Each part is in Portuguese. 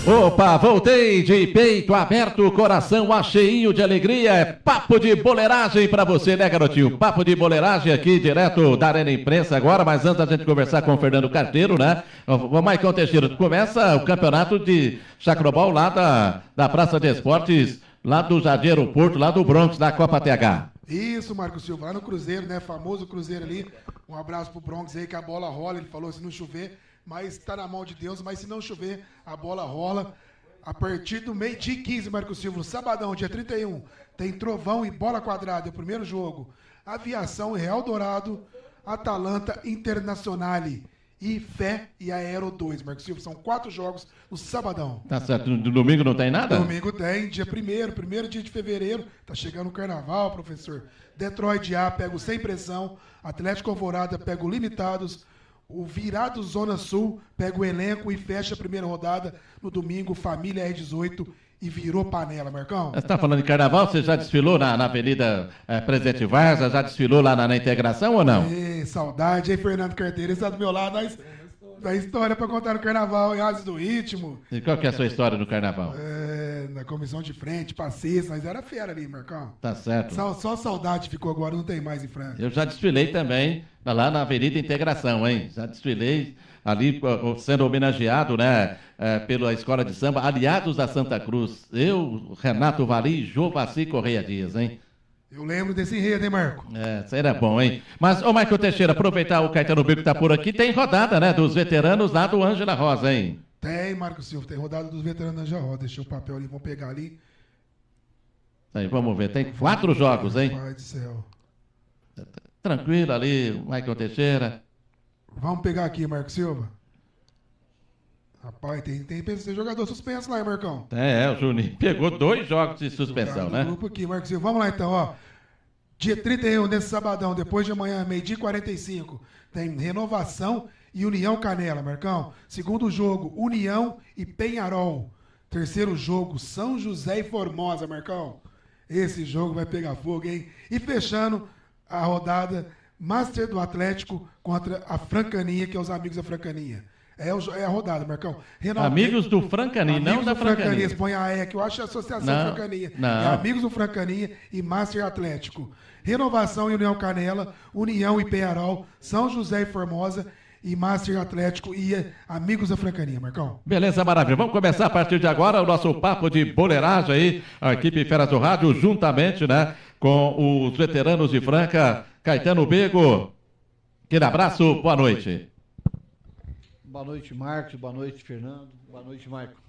Opa, voltei de peito aberto, coração acheinho de alegria. É papo de boleiragem pra você, né, garotinho? Papo de boleiragem aqui, direto da Arena Imprensa agora, mas antes da gente conversar com o Fernando Carteiro, né? O Maicon Teixeira, começa o campeonato de chacrobol lá da Praça de Esportes, lá do Jardim Aeroporto, lá do Bronx, da Copa TH. Isso, Marcos Silva, lá no Cruzeiro, né? Famoso Cruzeiro ali. Um abraço pro Bronx aí, que a bola rola. Ele falou, se não chover, mas tá na mão de Deus, mas se não chover, a bola rola. A partir do meio-dia e 15, Marcos Silva, sabadão, dia 31, tem Trovão e Bola Quadrada, é o primeiro jogo. Aviação e Real Dourado, Atalanta Internazionale e Fé e Aero 2, Marcos Silva. São 4 jogos no sabadão. Tá certo, no domingo não tem nada? Domingo tem, dia 1º dia de fevereiro, tá chegando o carnaval, professor. Detroit A pega o Sem Pressão, Atlético Alvorada pega o Limitados, o Virado Zona Sul pega o elenco e fecha a primeira rodada no domingo, Família R18 e virou panela, Marcão. Você está falando de carnaval, você já desfilou na Avenida Presidente Vargas, já desfilou lá na Integração ou não? Ei, saudade, hein, Fernando Carteiro? Ele está do meu lado, da história para contar no carnaval, em Ases do Ritmo. E qual que é a sua história no carnaval? Na comissão de frente, passista, mas era fera ali, Marcão. Tá certo. Só saudade ficou agora, não tem mais em Franca. Eu já desfilei também lá na Avenida Integração, hein? Já desfilei ali sendo homenageado, né, pela Escola de Samba Aliados da Santa Cruz. Eu, Renato Vali e Jovaci Correia Dias, hein? Eu lembro desse enredo, hein, Marco? Isso era bom, hein? Mas, ô Maicon Teixeira, aproveitar o Caetano Bico que tá por aqui, tem rodada, né, dos veteranos lá do Ângela Rosa, hein? Tem, Marco Silva, tem rodada dos veteranos da Ângela Rosa. Deixei o papel ali, vamos pegar ali. Aí, vamos ver, tem 4 jogos, hein? Pai do céu. Tranquilo ali, Maicon Teixeira. Vamos pegar aqui, Marco Silva. Rapaz, tem jogador suspenso lá, hein, Marcão? O Juninho pegou 2 jogos de suspensão, né? Grupo aqui, Marcos Silva. Vamos lá então, ó. Dia 31, nesse sabadão, depois de amanhã, meio-dia e 45, tem Renovação e União Canela, Marcão. Segundo jogo, União e Penharol. Terceiro jogo, São José e Formosa, Marcão. Esse jogo vai pegar fogo, hein? E fechando a rodada, Master do Atlético contra a Francaninha, que é os amigos da Francaninha. É a rodada, Marcão. Amigos do Francaninha, não da Francaninha. Põe a E, que eu acho a Associação Francaninha. Não. É Amigos do Francaninha e Master Atlético. Renovação e União Canela, União e Penharol, São José e Formosa e Master Atlético e Amigos da Francaninha, Marcão. Beleza, maravilha. Vamos começar a partir de agora o nosso papo de boleiragem aí, a equipe Feras do Rádio, juntamente, né, com os veteranos de Franca, Caetano Bego. Aquele abraço, boa noite. Boa noite, Marcos. Boa noite, Fernando. Boa noite, Marco.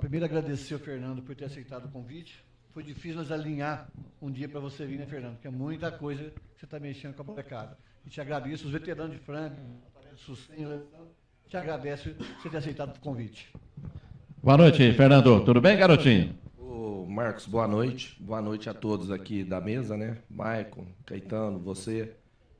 Primeiro, agradecer ao Fernando por ter aceitado o convite. Foi difícil nós alinhar um dia para você vir, né, Fernando? Porque é muita coisa que você está mexendo com a molecada. E te agradeço, os veteranos de Franca, te agradeço você ter aceitado o convite. Boa noite, Fernando. Tudo bem, garotinho? Ô, Marcos, boa noite. Boa noite a todos aqui da mesa, né? Maicon, Caetano, você.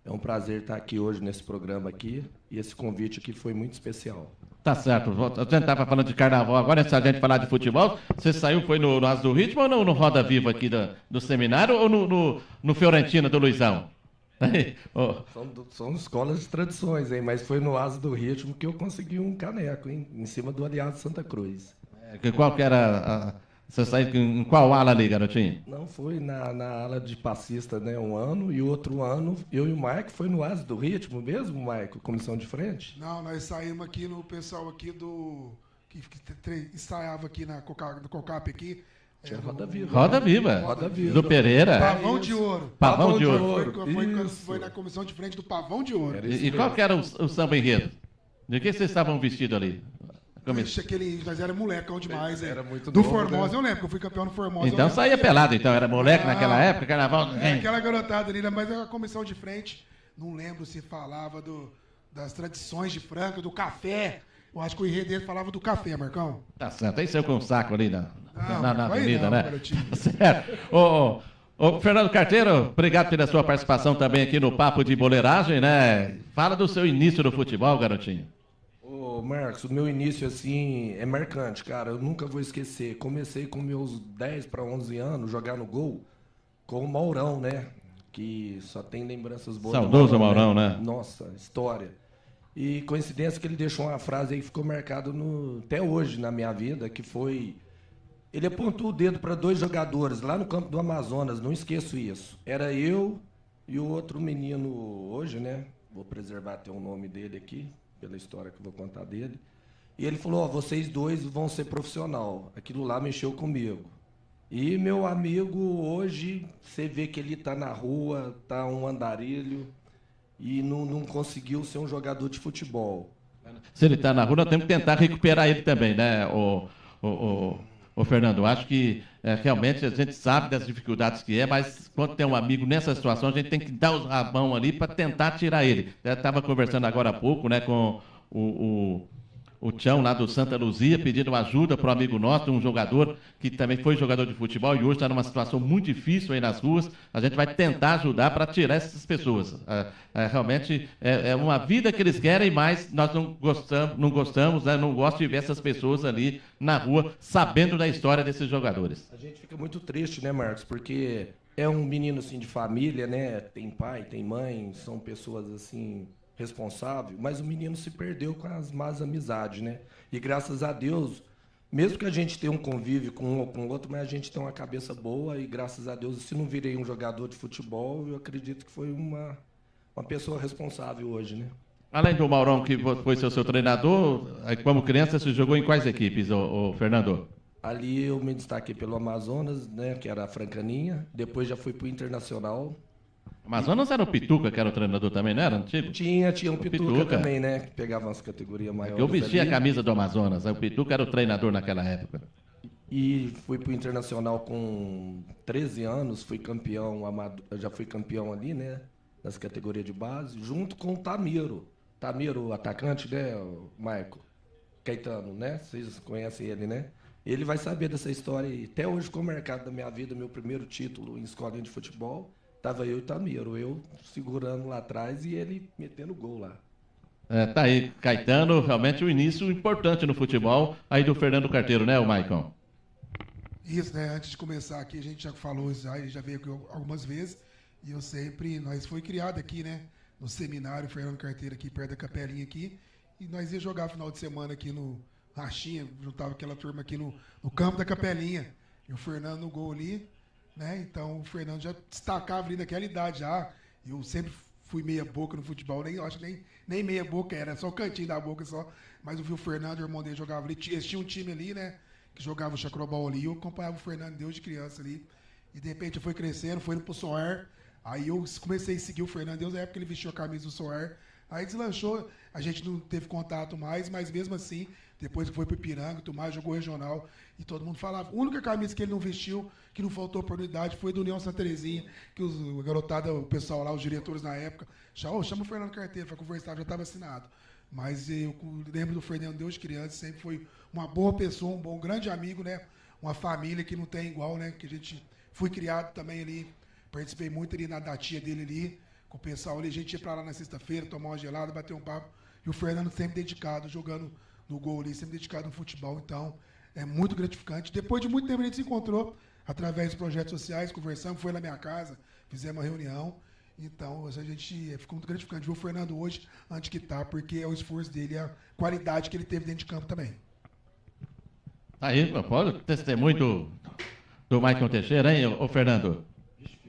É um prazer estar aqui hoje nesse programa aqui. E esse convite aqui foi muito especial. Tá certo. A gente estava falando de carnaval agora, antes da gente falar de futebol. Você saiu, foi no Asa do Ritmo ou no Roda Viva aqui do seminário ou no Fiorentina do Luizão? São escolas de tradições, hein? Mas foi no Asa do Ritmo que eu consegui um caneco, hein? Em cima do Aliado Santa Cruz. Qual que era você saiu em qual ala ali, garotinho? Não, foi na ala de passista, né? Um ano, e outro ano, eu e o Maico, foi no Asa do Ritmo mesmo, Maico, comissão de frente? Não, nós saímos aqui no pessoal aqui que ensaiava aqui do COCAP aqui. Tinha Roda Viva. Roda Viva. Roda Viva. Do Pereira. Pavão de Ouro. Pavão de Ouro. Foi na comissão de frente do Pavão de Ouro. E qual que era o samba enredo? De que vocês estavam vestidos ali? Nós era molecão demais, era muito do novo, Formosa, né? eu lembro que eu fui campeão no Formosa. Então saía pelado, então. Era moleque naquela época, carnaval. Aquela garotada ali, mas a comissão de frente, não lembro se falava das tradições de Franca, do café. Eu acho que o enredo dele falava do café, Marcão. Tá certo. Aí saiu com um saco ali na avenida, não, né? garotinho. Tá certo. Ô, Fernando Carteiro, obrigado pela sua participação também aqui no Papo de Boleiragem, né? Fala do seu início no futebol, garotinho. Ô, Marcos, o meu início, assim, é marcante, cara. Eu nunca vou esquecer. Comecei com meus 10 para 11 anos, jogar no gol com o Maurão, né? Que só tem lembranças boas. Saudoso Maurão, né? Nossa, história. E coincidência que ele deixou uma frase aí que ficou marcada até hoje na minha vida, que foi... Ele apontou o dedo para 2 jogadores lá no campo do Amazonas, não esqueço isso. Era eu e o outro menino hoje, né? Vou preservar até o nome dele aqui, pela história que eu vou contar dele. E ele falou, vocês 2 vão ser profissional. Aquilo lá mexeu comigo. E meu amigo hoje, você vê que ele está na rua, está um andarilho e não conseguiu ser um jogador de futebol. Se ele está na rua, nós temos que tentar recuperar ele também, né, o Fernando? Acho que realmente a gente sabe das dificuldades que é, mas quando tem um amigo nessa situação, a gente tem que dar a mão ali para tentar tirar ele. Eu estava conversando agora há pouco, né, com o Tião lá do Santa Luzia, pedindo ajuda para um amigo nosso, um jogador que também foi jogador de futebol e hoje está numa situação muito difícil aí nas ruas. A gente vai tentar ajudar para tirar essas pessoas. Realmente é uma vida que eles querem, mas nós não gostamos, né? Não gosto de ver essas pessoas ali na rua sabendo da história desses jogadores. A gente fica muito triste, né, Marcos? Porque é um menino assim de família, né? Tem pai, tem mãe, são pessoas assim responsável, mas o menino se perdeu com as más amizades, né? E graças a Deus, mesmo que a gente tenha um convívio com um ou com o outro, mas a gente tem uma cabeça boa e graças a Deus, se não virei um jogador de futebol, eu acredito que foi uma pessoa responsável hoje, né? Além do Maurão, que foi seu treinador, como criança, você jogou em quais equipes, o Fernando? Ali eu me destaquei pelo Amazonas, né, que era a Francaninha, depois já fui para o Internacional. Amazonas era o Pituca, que era o treinador também, não era antigo? Tinha um Pituca também, né? Que pegava umas categorias maiores. Eu vestia ali. A camisa do Amazonas, o Pituca era o treinador naquela época. E fui para o Internacional com 13 anos, já fui campeão ali, né? Nas categorias de base, junto com o Tamiro. Tamiro, o atacante, né, o Marco Caetano, né? Vocês conhecem ele, né? Ele vai saber dessa história e até hoje ficou marcado na minha vida, meu primeiro título em escolinha de futebol. Tava eu e o Tamiro, eu segurando lá atrás e ele metendo gol lá. Tá aí, Caetano, realmente um início importante no futebol, aí do Fernando Carteiro, né, o Maicon? Isso, né? Antes de começar aqui, a gente já falou isso, ele já veio aqui algumas vezes, e nós foi criado aqui, né? No seminário Fernando Carteiro, aqui perto da Capelinha aqui, e nós ia jogar final de semana aqui no Rachinha, juntava aquela turma aqui no campo da Capelinha, e o Fernando no gol ali, né? Então o Fernando já destacava ali naquela idade já. Eu sempre fui meia boca no futebol, acho que nem meia boca era, só o cantinho da boca só. Mas eu vi o Fernando, o irmão dele, jogava ali. Eles tinham um time ali, né? Que jogava o chacrobol ali. Eu acompanhava o Fernando desde criança ali. E de repente eu fui crescendo, foi indo pro Soar. Aí eu comecei a seguir o Fernando Deus, na época ele vestiu a camisa do Soar. Aí deslanchou, a gente não teve contato mais, mas mesmo assim, depois que foi pro Ipiranga, o Tomás jogou regional e todo mundo falava. A única camisa que ele não vestiu, que não faltou oportunidade, foi do União Santa Terezinha, que a garotada, o pessoal lá, os diretores na época, chama o Fernando Carteiro, para conversar, já estava assinado. Mas eu lembro do Fernando Deus de criança, sempre foi uma boa pessoa, um grande amigo, né? Uma família que não tem igual, né? Que a gente fui criado também ali, participei muito ali da tia dele ali, com o pessoal ali, a gente ia para lá na sexta-feira, tomar uma gelada, bater um papo, e o Fernando sempre dedicado, jogando no gol ali, sempre dedicado no futebol, então é muito gratificante. Depois de muito tempo a gente se encontrou através dos projetos sociais, conversamos, foi na minha casa, fizemos uma reunião, então a gente ficou muito gratificante ver o Fernando hoje, antes que tá, porque é o esforço dele, a qualidade que ele teve dentro de campo também. Aí, pode testemunho do Maicon Teixeira, hein, ô Fernando?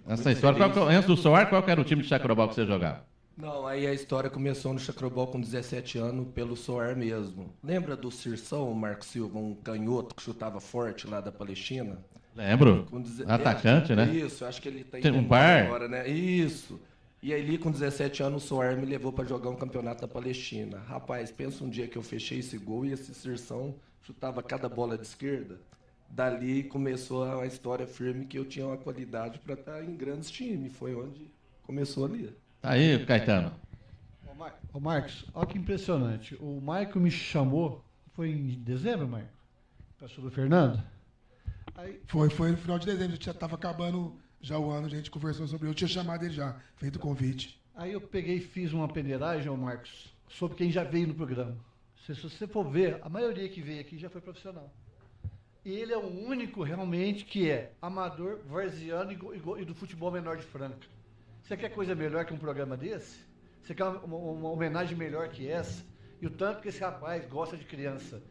Essa história, antes do Soar, qual que era o time de chacrobol que você jogava? Não, aí a história começou no chacrobol com 17 anos, pelo Soar mesmo. Lembra do Cirção, o Marcos Silva, um canhoto que chutava forte lá da Palestina? Lembro. Atacante, né? Isso, acho que ele tá em um bar agora, né? Isso. E aí, com 17 anos, o Soar me levou para jogar um campeonato da Palestina. Rapaz, pensa um dia que eu fechei esse gol e esse Cirção chutava cada bola de esquerda. Dali começou a história firme que eu tinha uma qualidade para estar em grandes times. Foi onde começou ali. Aí, Caetano. Ô Marcos, olha que impressionante. O Maicon me chamou, foi em dezembro, Maicon? Sobre o Fernando? Aí... Foi no final de dezembro, a gente já estava acabando já o ano, a gente conversou sobre ele. Eu tinha chamado ele já, feito o convite. Aí eu peguei e fiz uma peneiragem, ô Marcos, sobre quem já veio no programa. Se você for ver, a maioria que veio aqui já foi profissional. E ele é o único realmente que é amador, varziano e do futebol menor de Franca. Você quer coisa melhor que um programa desse? Você quer uma homenagem melhor que essa? E o tanto que esse rapaz gosta de criança.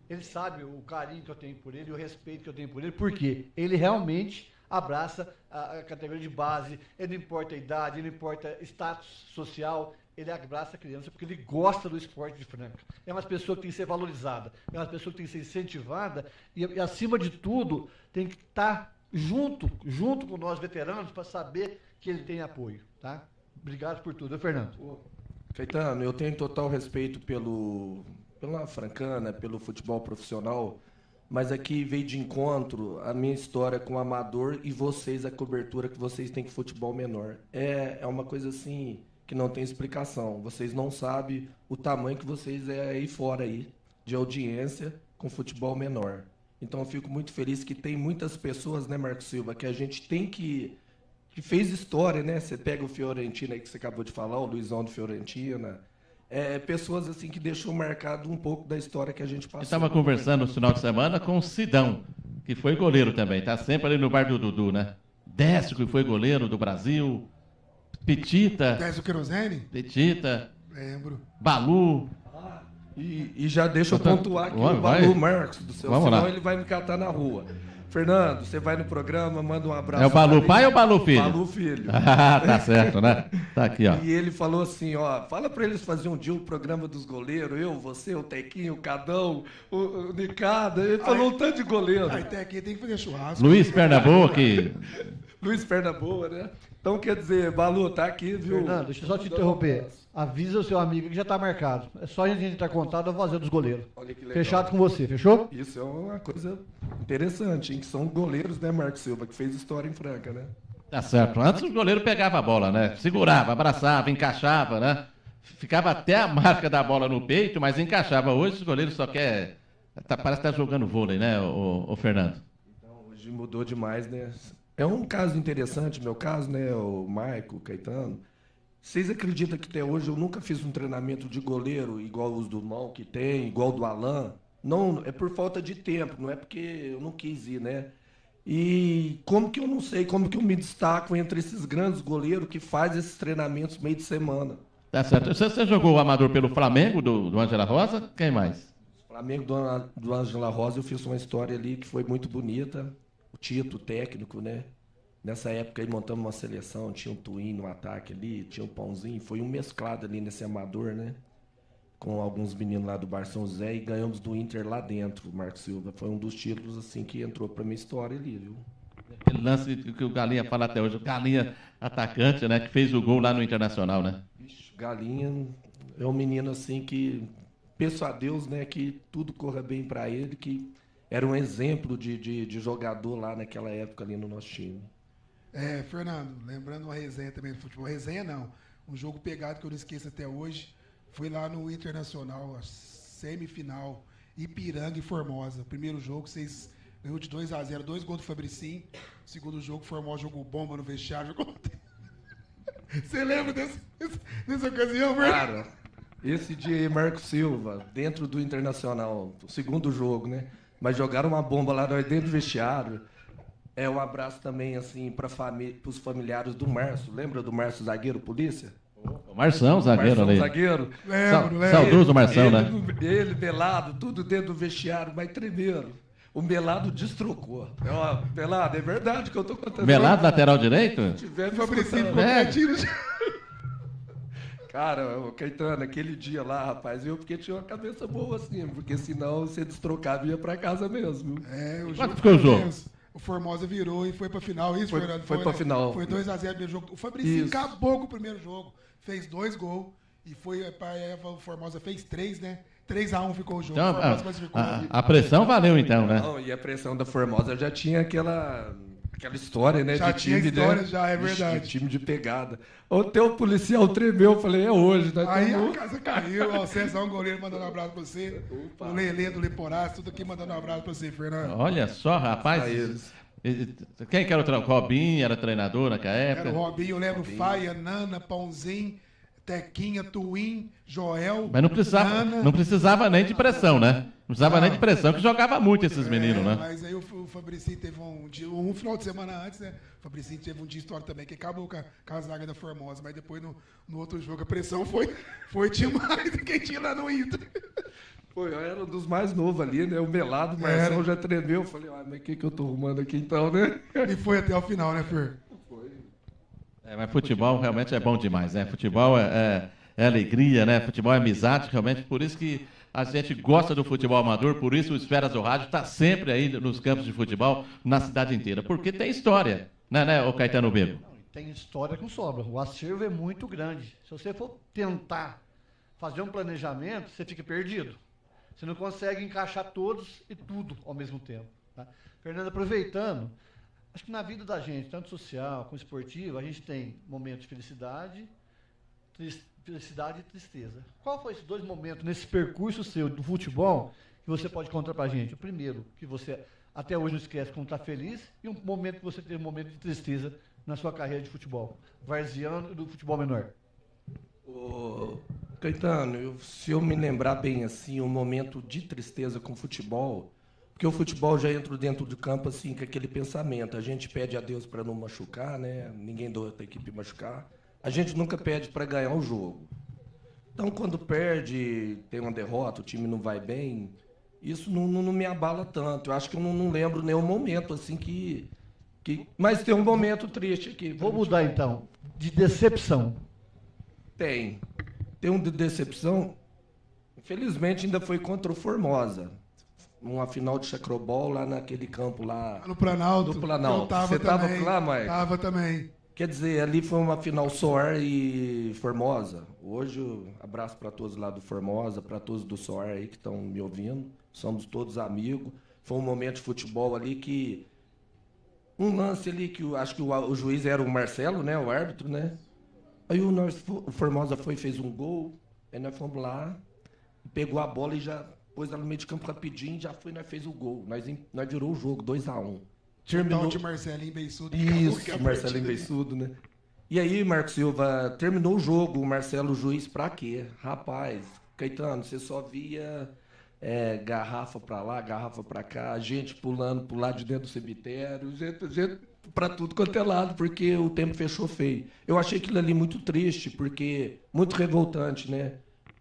Ele sabe o carinho que eu tenho por ele, o respeito que eu tenho por ele, porque ele realmente abraça a categoria de base, ele não importa a idade, ele não importa status social, ele abraça a criança porque ele gosta do esporte de Franca. É uma pessoa que tem que ser valorizada, é uma pessoa que tem que ser incentivada e acima de tudo, tem que estar junto com nós veteranos para saber que ele tem apoio, tá? Obrigado por tudo, Fernando. Caetano, eu tenho total respeito pela Francana, pelo futebol profissional, mas aqui veio de encontro a minha história com o amador e vocês, a cobertura que vocês têm com futebol menor. É uma coisa assim que não tem explicação. Vocês não sabem o tamanho que vocês é aí fora aí, de audiência com futebol menor. Então eu fico muito feliz que tem muitas pessoas, né, Marcos Silva, que a gente tem que fez história, né? Você pega o Fiorentina aí que você acabou de falar, o Luizão do Fiorentina. Pessoas assim que deixou marcado um pouco da história que a gente passou. Estava conversando no final de semana com o Sidão, que foi goleiro também. Está sempre ali no bar do Dudu, né? Décio, que foi goleiro do Brasil. Petita. Décio Querosene? Petita. Lembro. Balu. E já deixa eu pontuar aqui o Balu Marcos do céu, senão lá. Ele vai me catar na rua. Fernando, você vai no programa, manda um abraço. É o Balu pai ou o Balu filho? Balu filho. Ah, tá certo, né? Tá aqui, ó. E ele falou assim, ó, fala pra eles fazerem um dia o programa dos goleiros, eu, você, o Tequinho, o Cadão, o Nicada, ele falou um tanto de goleiro. Aí Tequinho tem que fazer churrasco. Luiz Pernaboa, que... Luiz Pernaboa, né? Então, quer dizer, Balu, tá aqui, viu? Fernando, deixa eu só te interromper. Avisa o seu amigo que já tá marcado. É só a gente entrar contato a fazer dos goleiros. Olha que legal. Fechado com você, fechou? Isso é uma coisa interessante, hein? Que são goleiros, né, Marcos Silva, que fez história em Franca, né? Tá certo. Antes o goleiro pegava a bola, né? Segurava, abraçava, encaixava, né? Ficava até a marca da bola no peito, mas encaixava. Hoje os goleiros só quer... parece que tá jogando vôlei, né, o Fernando? Então, hoje mudou demais, né? É um caso interessante, meu caso, né, o Maico, o Caetano. Vocês acreditam que até hoje eu nunca fiz um treinamento de goleiro igual os do Mal que tem, igual do Alain? Não, é por falta de tempo, não é porque eu não quis ir, né? E como que eu não sei, como que eu me destaco entre esses grandes goleiros que fazem esses treinamentos meio de semana? Tá certo. Você jogou o amador pelo Flamengo, do Ângela Rosa? Quem mais? Flamengo do Ângela Rosa, eu fiz uma história ali que foi muito bonita. O Tito, o técnico, né? Nessa época aí montamos uma seleção, tinha um Twin no ataque ali, tinha um Pãozinho, foi um mesclado ali nesse amador, né? Com alguns meninos lá do Bar São José e ganhamos do Inter lá dentro, o Marcos Silva. Foi um dos títulos, assim, que entrou pra minha história ali, viu? Aquele lance que o Galinha fala até hoje, o Galinha atacante, né? Que fez o gol lá no Internacional, né? Ixi, Galinha é um menino, assim, que peço a Deus, né, que tudo corra bem pra ele, que era um exemplo de jogador lá naquela época ali no nosso time. Fernando, lembrando uma resenha também do futebol. Resenha não, um jogo pegado que eu não esqueço até hoje. Foi lá no Internacional, a semifinal, Ipiranga e Formosa. Primeiro jogo, vocês ganhou de 2-0, 2 gols do Fabricinho. Segundo jogo, Formosa jogou bomba no vestiário. Você lembra dessa ocasião, Fernando? Cara, esse dia aí, Marcos Silva, dentro do Internacional, o segundo jogo, né? Mas jogaram uma bomba lá dentro do vestiário. Um abraço também, assim, para os familiares do Márcio. Lembra do Márcio zagueiro, polícia? O Marção, zagueiro ali. Zagueiro. Lembro. Saudoso Marção, né? Ele, Belado, tudo dentro do vestiário, mas tremeram. O Belado destrocou. Belado, é verdade que eu tô contando. Belado, lateral direito? Tivemos Fabricinho completinho. Cara, o Caetano, aquele dia lá, rapaz, eu porque tinha uma cabeça boa assim, porque senão você destrocava e ia pra casa mesmo. Quanto ficou o jogo? O Formosa virou e foi pra final. Isso, Fernando? Foi pra final. Foi 2-0 no primeiro jogo. O Fabricinho acabou com o primeiro jogo. Fez 2 gols. E foi o Formosa fez 3, né? 3-1 ficou o jogo. Então, o Formosa classificou. a pressão valeu então, né? Não, e a pressão da Formosa já tinha aquela história, né? Já de tinha time, história, né? já, é verdade. De time de pegada. Até o policial tremeu, eu falei, é hoje, né? Aí a casa caiu, o César, um goleiro mandando um abraço pra você. Opa. O Lelê do Leporás, tudo aqui mandando um abraço pra você, Fernando. Olha só, rapaz. Quem que era o treinador? Robinho era treinador naquela época? Era o Robinho, eu lembro, Faia, Nana, Pãozinho, Tequinha, Twin, Joel. Mas não precisava nem de pressão, né? Não precisava nem de pressão, que jogava muito esses meninos, né? Mas aí o Fabricinho teve um final de semana antes, né? O Fabricinho teve um dia de história também, que acabou com a zaga da Formosa, mas depois no outro jogo a pressão foi demais do que tinha lá no Inter. Pô, eu era um dos mais novos ali, né? O Melado, o Marcelo já tremeu. Eu falei, mas o que eu tô arrumando aqui então, né? E foi até o final, né, Fer? Foi. Mas futebol realmente é bom demais, né? Futebol é alegria, né? Futebol é amizade, realmente. Por isso que a gente gosta do futebol amador, por isso o Esferas do Rádio está sempre aí nos campos de futebol na cidade inteira. Porque tem história, né, o Caetano Bego? Tem história com sobra. O acervo é muito grande. Se você for tentar fazer um planejamento, você fica perdido. Você não consegue encaixar todos e tudo ao mesmo tempo. Tá? Fernando, aproveitando, acho que na vida da gente, tanto social como esportiva, a gente tem momentos de felicidade e tristeza. Qual foi esses dois momentos nesse percurso seu do futebol que você pode contar pra gente? O primeiro, que você até hoje não esquece quando está feliz, e um momento que você teve um momento de tristeza na sua carreira de futebol varziano e do futebol menor. Ô, Caetano, se eu me lembrar bem assim, um momento de tristeza com o futebol, porque o futebol já entra dentro do campo assim com aquele pensamento, a gente pede a Deus para não machucar, né? Ninguém da outra equipe machucar. A gente nunca pede para ganhar o jogo. Então, quando perde, tem uma derrota, o time não vai bem, isso não me abala tanto. Eu acho que eu não lembro nenhum momento assim que... Mas tem um momento triste aqui. Vou mudar então, de decepção. Tem um de decepção. Infelizmente, ainda foi contra o Formosa. Uma final de chacrobol lá naquele campo lá... No Planalto. Do Planalto. Você estava lá, Marcos? Tava também. Quer dizer, ali foi uma final Soar e Formosa. Hoje, abraço para todos lá do Formosa, para todos do Soar aí que estão me ouvindo. Somos todos amigos. Foi um momento de futebol ali que... Um lance ali que acho que o juiz era o Marcelo, né? O árbitro, né? Aí o Formosa foi e fez um gol. Aí nós fomos lá, pegou a bola e já pôs ela no meio de campo rapidinho, já foi e nós fez o gol. Nós virou o jogo, 2-1. Terminou de Marcelinho Beiçudo. Isso, Marcelinho Beiçudo, né? E aí, Marcos Silva, terminou o jogo, o Marcelo, o juiz, pra quê? Rapaz, Caetano, você só via garrafa pra lá, garrafa pra cá, gente pulando pro lado de dentro do cemitério, gente pra tudo quanto é lado, porque o tempo fechou feio. Eu achei aquilo ali muito triste, porque muito revoltante, né?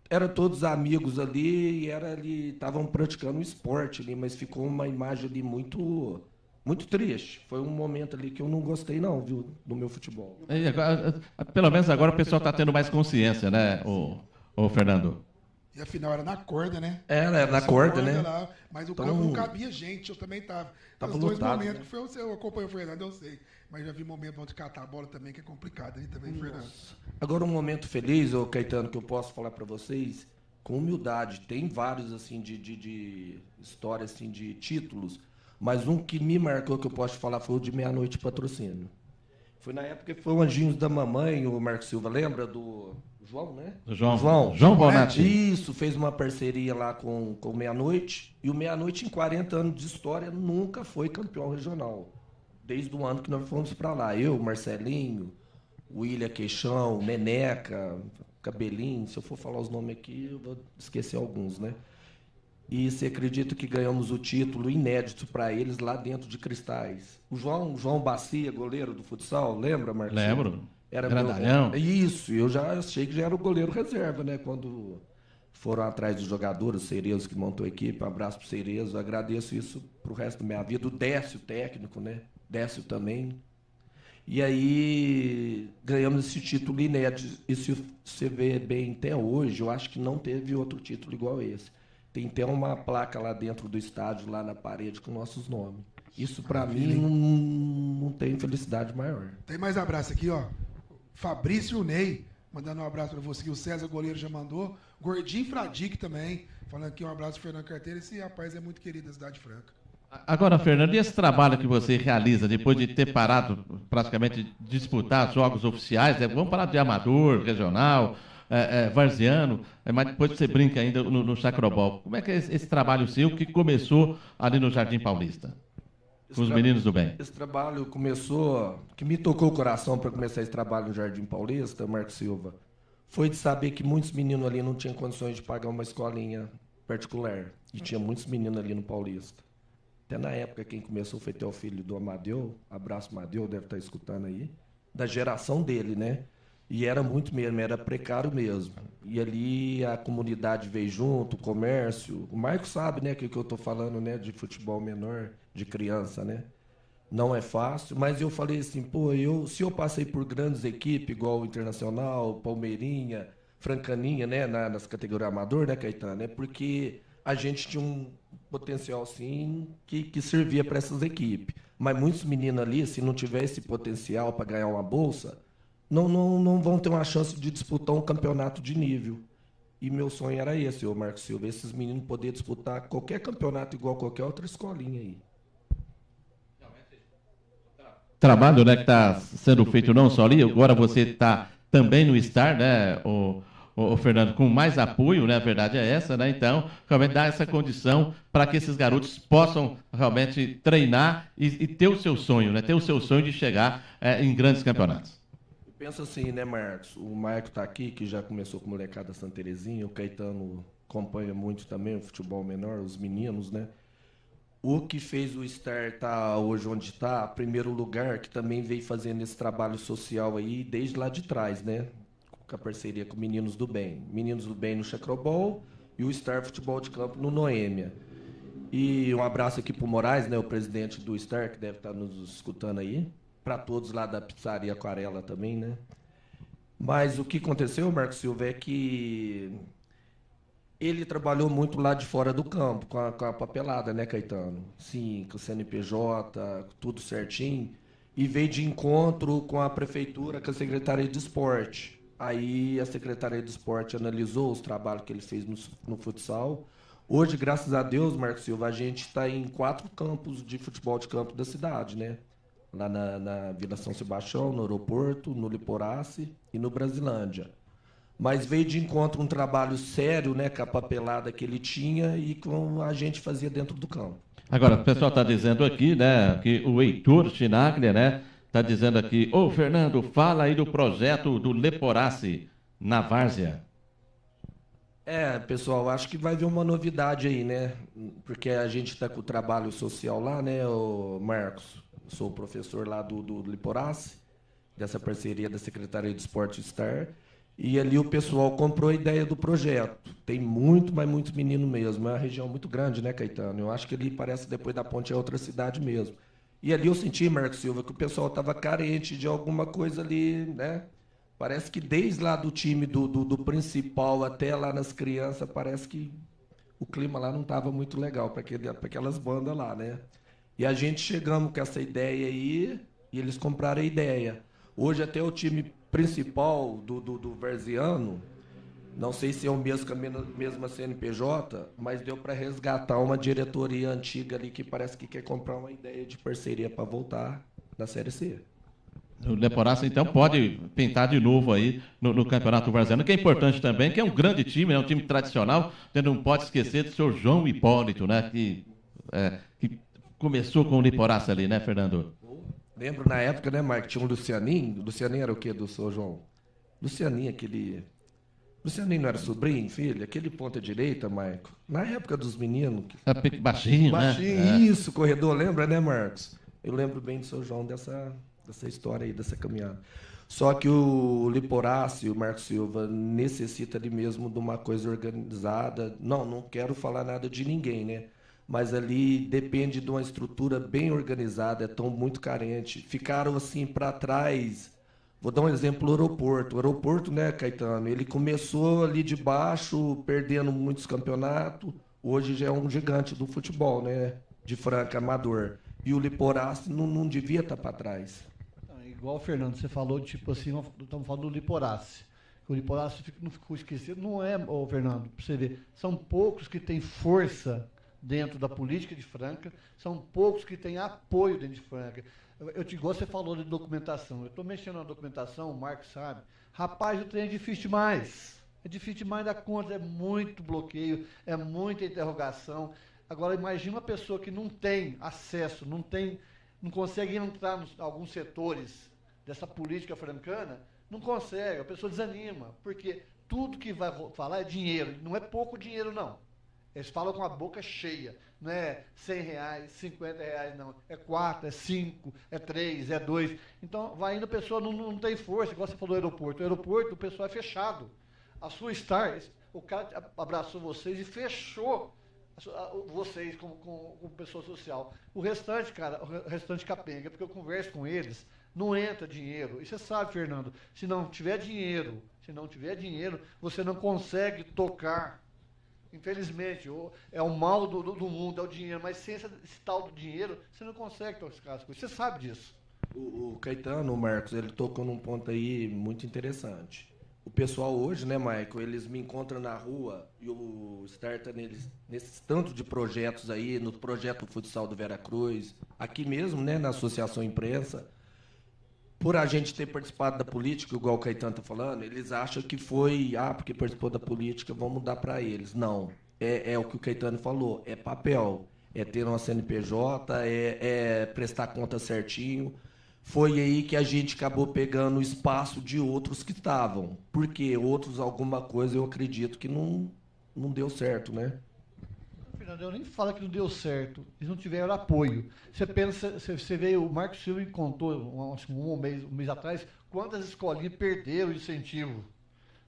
Eram todos amigos ali e estavam praticando um esporte ali, mas ficou uma imagem ali muito triste. Foi um momento ali que eu não gostei não, viu, do meu futebol. E agora, pelo menos agora o pessoal está tendo mais consciência, né, o Fernando? E afinal era na corda, né? Era na corda, né? Lá, mas o então, campo não cabia gente, eu também tava. Os dois lotado, momentos né? que foi o seu, eu acompanho o Fernando, eu sei. Mas já vi momento onde catar a bola também, que é complicado ali também, Fernando. Agora um momento feliz, ô Caetano, que eu posso falar para vocês, com humildade. Tem vários, assim, de história, assim, de títulos, mas um que me marcou, que eu posso falar, foi o de Meia-Noite Patrocínio. Foi na época que foi o Anjinhos da Mamãe, o Marcos Silva, lembra do João, né? João Bonatti. Isso, fez uma parceria lá com o Meia-Noite, e o Meia-Noite, em 40 anos de história, nunca foi campeão regional. Desde o ano que nós fomos para lá. Eu, Marcelinho, William Queixão, Neneca, Cabelinho, se eu for falar os nomes aqui, eu vou esquecer alguns, né? E você acredita que ganhamos o título inédito para eles lá dentro de Cristais. O João Bacia, goleiro do futsal, lembra, Marcos? Lembro. Era grandalhão. Isso, eu já achei que já era o goleiro reserva, né? Quando foram atrás dos jogadores, o Cerezo que montou a equipe, um abraço pro Cerezo, agradeço isso pro resto da minha vida. O Décio, técnico, né? Décio também. E aí ganhamos esse título inédito. E se você vê bem até hoje, eu acho que não teve outro título igual esse. Tem até uma placa lá dentro do estádio, lá na parede, com nossos nomes. Isso, para mim, não tem felicidade maior. Tem mais abraço aqui, ó. Fabrício Ney, mandando um abraço para você, que o César Goleiro já mandou. Gordinho Fradique também, falando aqui um abraço pro Fernando Carteira. Esse rapaz é muito querido da Cidade Franca. Agora, Fernando, e esse trabalho que você realiza depois de ter parado praticamente de disputar jogos oficiais, né? Vamos falar de amador, regional, varziano, mas depois você brinca ainda no Chacrobol. Como é que é esse trabalho seu que começou ali no Jardim Paulista? Com os meninos do bem. Esse trabalho começou, que me tocou o coração para começar esse trabalho no Jardim Paulista, Marcos Silva, foi de saber que muitos meninos ali não tinham condições de pagar uma escolinha particular. E tinha muitos meninos ali no Paulista. Até na época, quem começou foi até o filho do Amadeu. Abraço, Amadeu, deve estar escutando aí. Da geração dele, né? E era muito mesmo, era precário mesmo. E ali a comunidade veio junto, o comércio. O Marco sabe, né, que eu estou falando, né, de futebol menor, de criança, né? Não é fácil, mas eu falei assim, pô, se eu passei por grandes equipes, igual o Internacional, Palmeirinha, Francaninha, né, nas categorias amador, né, Caetano? É porque a gente tinha um potencial, sim, que servia para essas equipes. Mas muitos meninos ali, se não tiver esse potencial para ganhar uma bolsa, não vão ter uma chance de disputar um campeonato de nível. E meu sonho era esse, o Marcos Silva, esses meninos poder disputar qualquer campeonato igual qualquer outra escolinha aí. Trabalho, né, que está sendo feito não só ali, agora você está também no Star, né, o Fernando, com mais apoio, né, a verdade é essa, né, então, realmente dá essa condição para que esses garotos possam realmente treinar e ter o seu sonho, né, ter o seu sonho de chegar em grandes campeonatos. Pensa assim, né, Marcos? O Marco está aqui, que já começou com molecada Santa Terezinha, o Caetano acompanha muito também o futebol menor, os meninos, né? O que fez o Star estar hoje onde está, primeiro lugar, que também veio fazendo esse trabalho social aí desde lá de trás, né? Com a parceria com Meninos do Bem. Meninos do Bem no Chacrobol e o Star Futebol de Campo no Noêmia. E um abraço aqui para o Moraes, né, o presidente do Star, que deve estar nos escutando aí. Para todos lá da Pizzaria Aquarela também, né? Mas o que aconteceu, Marcos Silva, é que ele trabalhou muito lá de fora do campo, com a papelada, né, Caetano? Sim, com o CNPJ, tudo certinho. E veio de encontro com a prefeitura, com a Secretaria de Esporte. Aí a Secretaria de Esporte analisou os trabalhos que ele fez no futsal. Hoje, graças a Deus, Marcos Silva, a gente está em 4 campos de futebol de campo da cidade, né? Lá na Vila São Sebastião, no aeroporto, no Liporace e no Brasilândia. Mas veio de encontro um trabalho sério, né, com a papelada que ele tinha e com a gente fazia dentro do campo. Agora, o pessoal está dizendo aqui, né, que o Heitor Chinaglia, né, está dizendo aqui, ô Fernando, fala aí do projeto do Leporace na Várzea. Pessoal, acho que vai vir uma novidade aí, né, porque a gente está com o trabalho social lá, né, o Marcos? Sou professor lá do Liporace, dessa parceria da Secretaria de Esporte Star, e ali o pessoal comprou a ideia do projeto. Tem muito, mas muitos meninos mesmo. É uma região muito grande, né, Caetano? Eu acho que ali parece depois da ponte é outra cidade mesmo. E ali eu senti, Marcos Silva, que o pessoal estava carente de alguma coisa ali, né? Parece que desde lá do time do principal até lá nas crianças, parece que o clima lá não estava muito legal para aquelas bandas lá, né? E a gente chegamos com essa ideia aí e eles compraram a ideia. Hoje até o time principal do Varziano, não sei se é o mesmo com a mesma CNPJ, mas deu para resgatar uma diretoria antiga ali que parece que quer comprar uma ideia de parceria para voltar na Série C. O Leporace, então, pode pintar de novo aí no Campeonato Varziano, que é importante também, que é um grande time, é um time tradicional. Você não pode esquecer do senhor João Hipólito, né, que começou com o Liporace ali, né, Fernando? Lembro na época, né, Marco, tinha um Lucianinho. Lucianinho era o quê do seu João? Lucianinho, aquele... Lucianinho não era sobrinho, filho? Aquele ponta direita, Marco? Na época dos meninos... Baixinho, né? Isso, corredor, lembra, né, Marcos? Eu lembro bem do seu João dessa história aí, dessa caminhada. Só que o Liporace, o Marcos Silva, necessita ali mesmo de uma coisa organizada. Não quero falar nada de ninguém, né? Mas ali depende de uma estrutura bem organizada, estão muito carente. Ficaram assim para trás. Vou dar um exemplo, o aeroporto. O aeroporto, né, Caetano? Ele começou ali de baixo, perdendo muitos campeonatos. Hoje já é um gigante do futebol, né? De Franca, amador. E o Liporace não devia estar para trás. Igual o Fernando, você falou, tipo assim, estamos falando do Liporace. O Liporace não ficou esquecido. Não é, Fernando, para você ver, são poucos que têm força dentro da política de Franca, são poucos que têm apoio dentro de Franca. Igual você falou de documentação, eu estou mexendo na documentação, o Marcos sabe. Rapaz, o trem é difícil demais. É difícil demais da conta, é muito bloqueio, é muita interrogação. Agora, imagine uma pessoa que não tem acesso, não consegue entrar em alguns setores dessa política francana, não consegue, a pessoa desanima, porque tudo que vai falar é dinheiro, não é pouco dinheiro, não. Eles falam com a boca cheia. Não é R$100, R$50, não. É 4, é 5, é 3, é 2. Então, vai indo, a pessoa não tem força, igual você falou do aeroporto. O aeroporto, o pessoal é fechado. A sua Star, o cara abraçou vocês e fechou vocês com pessoa social. O restante, cara, o restante capenga, porque eu converso com eles, não entra dinheiro. E você sabe, Fernando, se não tiver dinheiro, você não consegue tocar. Infelizmente, é o mal do mundo, é o dinheiro, mas sem esse tal do dinheiro, você não consegue tocar as coisas. Você sabe disso. O Caetano, o Marcos, ele tocou num ponto aí muito interessante. O pessoal hoje, né, Michael, eles me encontram na rua e o Star tá nesses tanto de projetos aí, no projeto Futsal do Veracruz, aqui mesmo, né, na Associação Imprensa, por a gente ter participado da política, igual o Caetano tá falando, eles acham que foi, porque participou da política, vamos dar para eles. Não, é o que o Caetano falou, é papel, é ter uma CNPJ, é prestar conta certinho. Foi aí que a gente acabou pegando o espaço de outros que estavam. Porque outros, alguma coisa, eu acredito que não deu certo, né? Fernando, eu nem falo que não deu certo. Eles não tiveram apoio. Você pensa, você vê, o Marcos Silva me contou, um mês atrás, quantas escolinhas perderam o incentivo.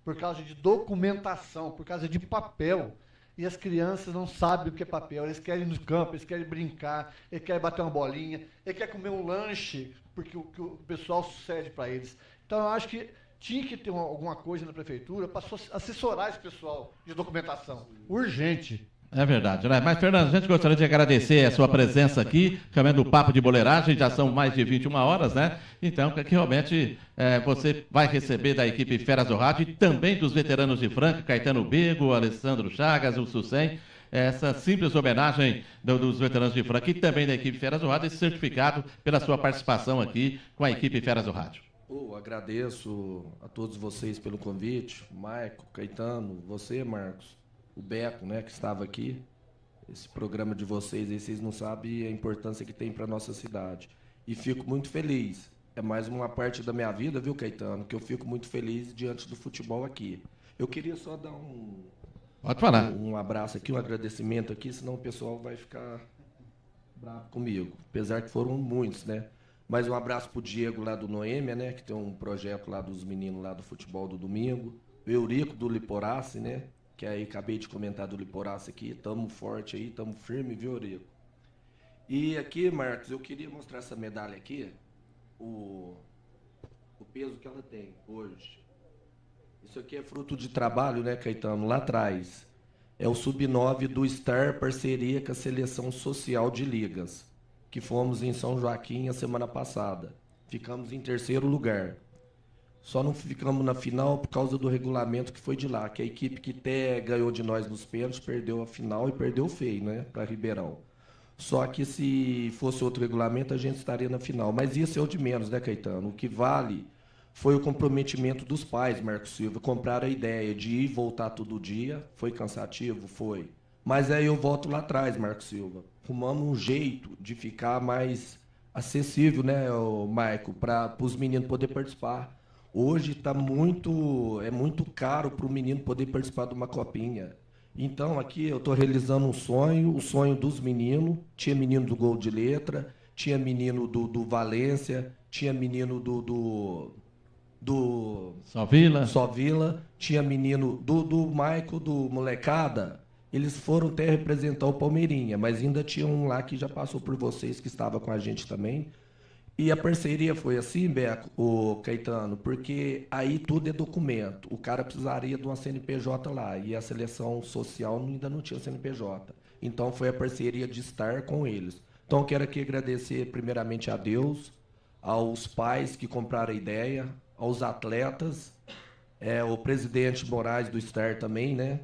Por causa de documentação, por causa de papel. E as crianças não sabem o que é papel. Eles querem ir no campo, eles querem brincar, eles querem bater uma bolinha, eles querem comer um lanche, porque o pessoal cede para eles. Então, eu acho que tinha que ter alguma coisa na prefeitura para assessorar esse pessoal de documentação. Urgente. É verdade, né? Mas, Fernando, a gente gostaria de agradecer a sua presença aqui, chamando o Papo de Boleiragem, já são mais de 21 horas, né? Então, que realmente você vai receber da equipe Feras do Rádio e também dos veteranos de Franca, Caetano Bego, Alessandro Chagas, o Sucem, essa simples homenagem dos veteranos de Franca e também da equipe Feras do Rádio, esse certificado pela sua participação aqui com a equipe Feras do Rádio. Agradeço a todos vocês pelo convite, Maico, Caetano, você, Marcos, o Beco, né, que estava aqui. Esse programa de vocês aí, vocês não sabem a importância que tem para nossa cidade. E fico muito feliz. É mais uma parte da minha vida, viu, Caetano, que eu fico muito feliz diante do futebol aqui. Eu queria só dar Pode falar. Um abraço aqui, um agradecimento aqui, senão o pessoal vai ficar bravo comigo. Apesar que foram muitos, né? Mas um abraço pro Diego lá do Noêmia, né, que tem um projeto lá dos meninos lá do futebol do domingo. O Eurico do Liporace, né? Que aí acabei de comentar do Liporace aqui, tamo forte aí, tamo firme, viu, Eurico? E aqui, Marcos, eu queria mostrar essa medalha aqui, o peso que ela tem hoje. Isso aqui é fruto de trabalho, né, Caetano? Lá atrás. É o Sub-9 do Star, parceria com a Seleção Social de Ligas, que fomos em São Joaquim a semana passada. Ficamos em 3º lugar. Só não ficamos na final por causa do regulamento que foi de lá, que a equipe que até ganhou de nós nos pênaltis perdeu a final e perdeu feio, né, para Ribeirão. Só que se fosse outro regulamento, a gente estaria na final. Mas isso é o de menos, né, Caetano? O que vale foi o comprometimento dos pais, Marcos Silva. Compraram a ideia de ir e voltar todo dia. Foi cansativo? Foi. Mas aí eu volto lá atrás, Marcos Silva. Arrumamos um jeito de ficar mais acessível, né, Maico, para os meninos poderem participar. Hoje é muito caro para o menino poder participar de uma copinha. Então, aqui eu estou realizando um sonho, o sonho dos meninos. Tinha menino do Gol de Letra, tinha menino do Valência, tinha menino do Só Vila, tinha menino do Maico, do Molecada. Eles foram até representar o Palmeirinha, mas ainda tinha um lá que já passou por vocês, que estava com a gente também. E a parceria foi assim, Beco, o Caetano, porque aí tudo é documento. O cara precisaria de uma CNPJ lá, e a seleção social ainda não tinha CNPJ. Então foi a parceria de estar com eles. Então quero aqui agradecer primeiramente a Deus, aos pais que compraram a ideia, aos atletas, o presidente Moraes do Star também, né,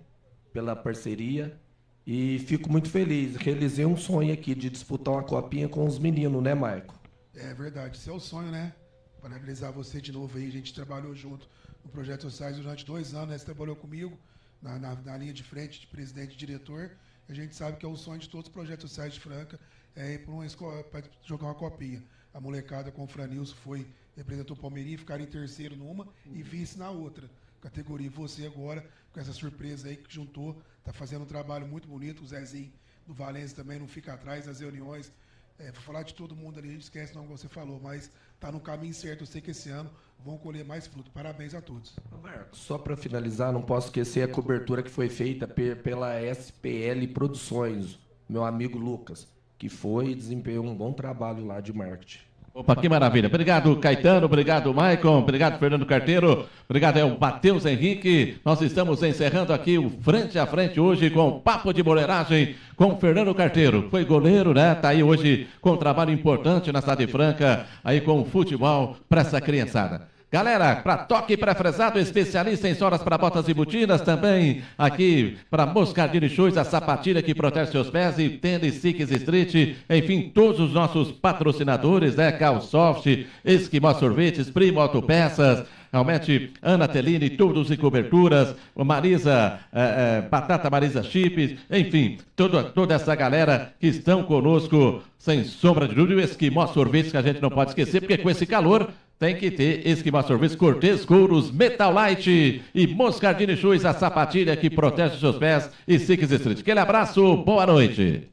pela parceria. E fico muito feliz. Realizei um sonho aqui de disputar uma copinha com os meninos, né, Maico? É verdade, esse é o sonho, né? Parabenizar você de novo aí, a gente trabalhou junto no Projeto Sociais durante 2 anos, né? Você trabalhou comigo na linha de frente de presidente e diretor. A gente sabe que é o sonho de todos os projetos sociais de Franca, ir para uma escola para jogar uma copinha. A molecada com o Franilson representou o Palmeirinho, ficaram em 3º numa e vice na outra categoria. Você agora, com essa surpresa aí que juntou Tá fazendo um trabalho muito bonito. O Zezinho do Valência também não fica atrás das reuniões. Vou falar de todo mundo ali, a gente esquece o nome que você falou, mas tá no caminho certo. Eu sei que esse ano vão colher mais fruto. Parabéns a todos. Só para finalizar, não posso esquecer a cobertura que foi feita pela SPL Produções, meu amigo Lucas, que foi e desempenhou um bom trabalho lá de marketing. Opa, que maravilha. Obrigado, Caetano. Obrigado, Maicon. Obrigado, Fernando Carteiro. Obrigado, Matheus Henrique. Nós estamos encerrando aqui o Frente a Frente hoje com o Papo de Boleiragem com Fernando Carteiro. Foi goleiro, né? Tá aí hoje com um trabalho importante na Cidade Franca, aí com o futebol para essa criançada. Galera, para toque pré-fresado, especialista em soras para botas e botinas, também aqui para Moscardini Shoes, a sapatilha que protege seus pés, e tênis Six Street, enfim, todos os nossos patrocinadores, né? Calsoft, Esquimó Sorvetes, Primo Autopeças, realmente Ana Tellini, todos em coberturas, Marisa, Batata Marisa Chips, enfim, toda essa galera que estão conosco, sem sombra de dúvida, o Esquimó Sorvetes que a gente não pode esquecer, porque com esse calor tem que ter Esquimó Sorvetes, Cortez, Couros, Metal Light e Moscardini Shoes, a sapatilha que protege os seus pés, e Six Street. Aquele abraço, boa noite.